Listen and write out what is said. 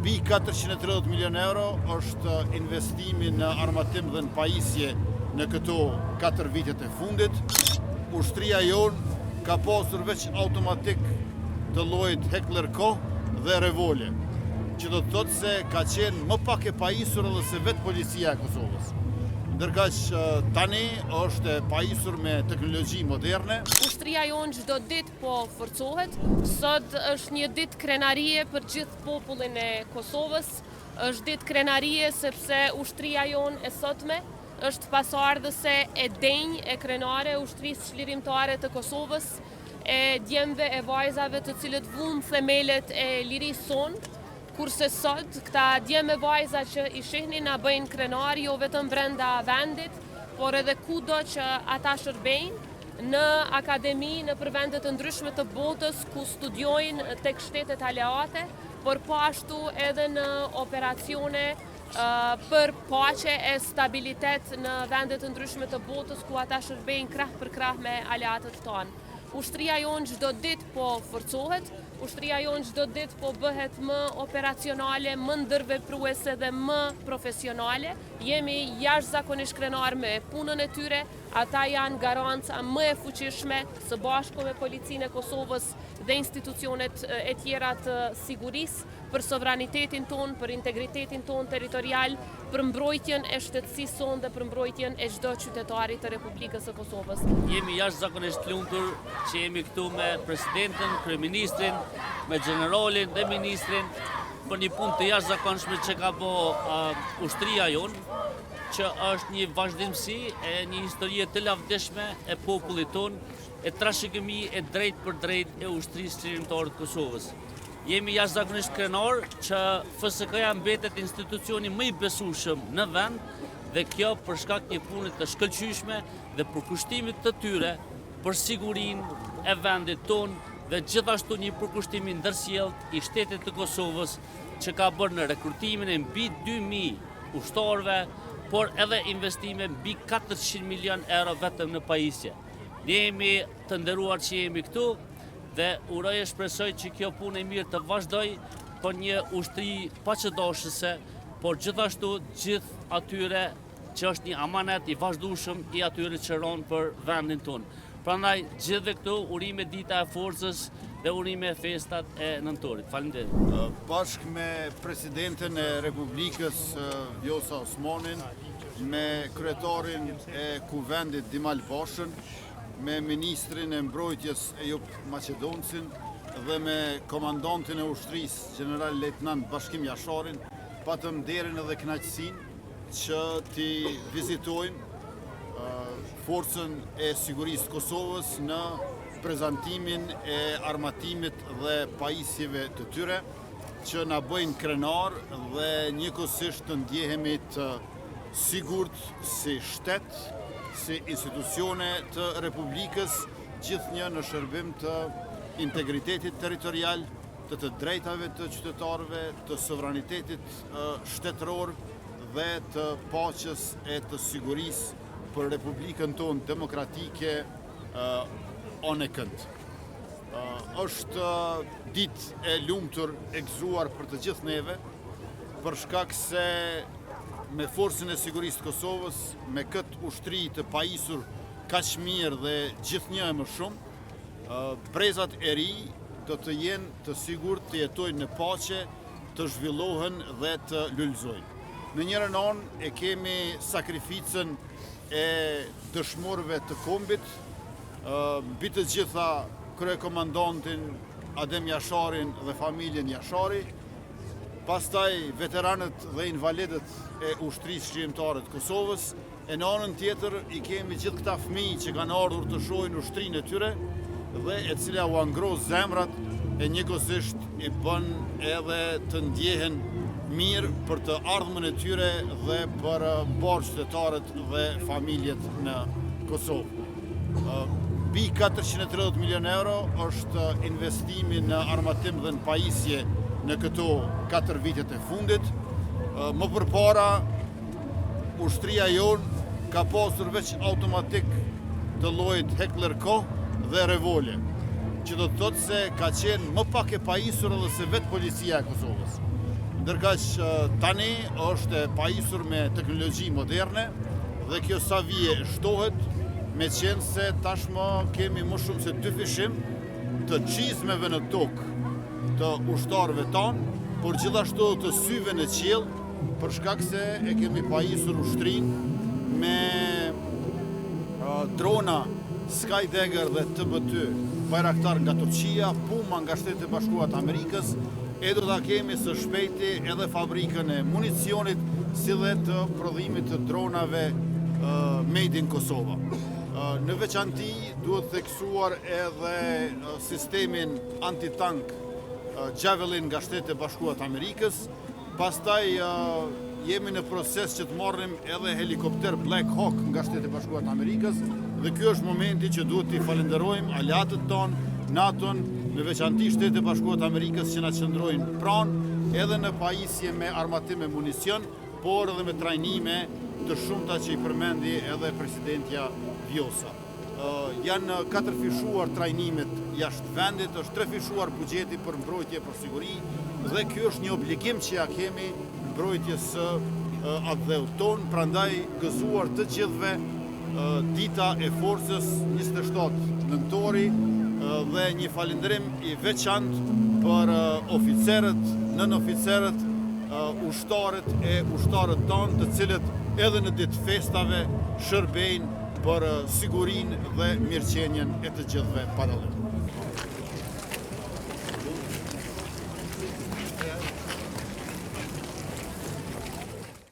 Mbi 430 milion euro është investimi në armatim dhe në pajisje në këto 4 vitet e fundit. Ushtria jonë ka pasur veç automatik të llojit Heckler Koch dhe Revolje, që do të thotë se ka qenë më pak e pajisur edhe se vetë policia e Kosovës. Ndërkaq tani është e pajisur me teknologji moderne. Ushtria jonë çdo ditë po forcohet. Sot është një ditë krenarie për gjithë popullin e Kosovës. Është ditë krenarie sepse ushtria jonë e sotme është pasardhëse e denjë e krenare ushtrisë çlirimtare të Kosovës, e djemve e vajzave të cilët vun themelet e lirisë sonë. Kurse sot, këta djemë e vajza që i shihni na bëjnë krenar jo vetëm brenda vendit, por edhe kudo që ata shërbejnë në akademi, në vendet të ndryshme të botës ku studiojnë tek shtetet aleate, por po ashtu edhe në operacione për paqe e stabilitet në vendet të ndryshme të botës ku ata shërbejnë krah për krah me aleatët tonë. Ushtria jonë çdo ditë po forcohet, ushtria jonë çdo ditë po bëhet më operacionale, më ndërvepruese dhe më profesionale. Jemi jashtëzakonisht krenar me punën e tyre, ata janë garanca më e fuqishme së bashku me policinë e Kosovës dhe institucionet e tjera të sigurisë për sovranitetin tonë, për integritetin tonë territorial, për mbrojtjen e shtetësisë sonë dhe për mbrojtjen e çdo qytetari të Republikës së Kosovës. Jemi jashtëzakonisht të lumtur që jemi këtu me presidentin, kryeministrin, me generalin dhe ministrin për një punë të jashtëzakonshme që ka bërë ushtria jonë, që është një vazhdimsi e një historie të lavdishme e popullit tonë, e trashëgimi e drejt për drejt e ushtrisë çlirimtare të Kosovës. Jemi jashtëzakonisht krenar që FSK-ja mbetet institucioni më i besueshëm në vend dhe kjo për shkak një pune të shkëlqyeshme dhe për kushtimit të tyre për sigurinë e vendit tonë dhe gjithashtu një përkushtimi ndërsjellët i shtetit të Kosovës që ka bërë në rekrutimin e mbi 2000 ushtarëve, por edhe investime mbi 400 milion euro vetëm në pajisje. Ne jemi të nderuar që jemi këtu dhe uroj e shpresoj që kjo punë e mirë të vazhdoj për një ushtri paqëdashëse, por gjithashtu gjithë atyre që është një amanet i vazhdueshëm i atyre që ronë për vendin tonë. Prandaj gjithë këtu urime dita e forcës dhe urime festat e nëntorit. Faleminderit. Bashkë me presidentin e Republikës Vjosa Osmanin, me kryetarin e kuvendit Dimal Bashën, me ministrin e mbrojtjes Ejup Maqedoncin dhe me komandantin e ushtrisë general lejtnant Bashkim Jasharin, patëm nderin edhe kënaqësinë që t'i vizitojmë forcën e sigurisë të Kosovës në prezantimin e armatimit dhe pajisjeve të tyre, që na bëjnë krenar dhe njëkohësisht të ndjehemi të sigurt si shtet, si institucione të Republikës, gjithnjë në shërbim të integritetit territorial, të drejtave të qytetarëve, të sovranitetit shtetëror dhe të paqes e të sigurisë për Republikën tonë demokratike one kënd. Është ditë e lumtur e gëzuar për të gjithë neve, për shkak se me forcën e sigurisë të Kosovës, me këtë ushtri të pajisur kaq mirë dhe gjithnjë e më shumë, brezat e ri do të jenë të sigurt të jetojnë në paqe, të zhvillohen dhe të lullëzojnë. Në njërin anë e kemi sakrificën e dëshmorëve të kombit, mbi të gjitha kryekomandantin Adem Jasharin dhe familjen Jashari, pastaj veteranët dhe invalidët e ushtrisë çlirimtare të Kosovës, e në anën tjetër i kemi gjithë këta fëmijë që kanë ardhur të shohin ushtrinë e tyre dhe e cila u ngros zemrat e njëkohësisht i bën edhe të ndjehen mirë për të ardhmën e tyre dhe për qytetarët dhe familjet në Kosovë. Mbi 430 milion euro është investimi në armatim dhe në pajisje në këto 4 vitet e fundit. Më përpara, ushtria jonë ka pasur veç automatik të llojit Heckler Koch dhe Revolje, që do të thotë se ka qenë më pak e pajisur edhe se vetë policia e Kosovës. Ndërkaq tani është e pajisur me teknologji moderne dhe kjo sa vije shtohet, me qenë se tashmë kemi më shumë se 2 fishim të çizmeve në tokë të ushtarëve tanë, por gjithashtu të syve në qiell, për shkak se e kemi pajisur ushtrinë me drona Skydagger dhe TB2, Bayraktar nga Turqia, Puma nga Shtetet e Bashkuara të Amerikës, e do ta kemi së shpejti edhe fabrikën e municionit, si dhe të prodhimit të dronave made in Kosova. Në veçanti duhet theksuar edhe sistemin antitank Javelin nga Shtetet e Bashkuara të Amerikës. Pastaj jemi në proces që të marrim edhe helikopter Black Hawk nga Shtetet e Bashkuara të Amerikës, dhe ky është momenti që duhet t'i falenderojmë aleatët tonë, NATO-n, në veçanti Shtetet e Bashkuara të Amerikës që na qëndrojnë pranë edhe në pajisje me armatim e municion, por edhe me trajnime të shumta që i përmendi edhe presidentja Vjosa. Janë 4 fishuar trajnimet jashtë vendit, është 3 fishuar buxheti për mbrojtje për siguri, dhe ky është një obligim që ja kemi mbrojtjes së atdheut ton, prandaj gëzuar të gjithëve dita e forcës 27 nëntori dhe një falënderim i veçantë për oficerët, nënoficerët, ushtarët e ushtarët tonë, të cilët edhe në ditë festave shërbejnë për sigurinë dhe mirëqenien e të gjithëve pa dallim.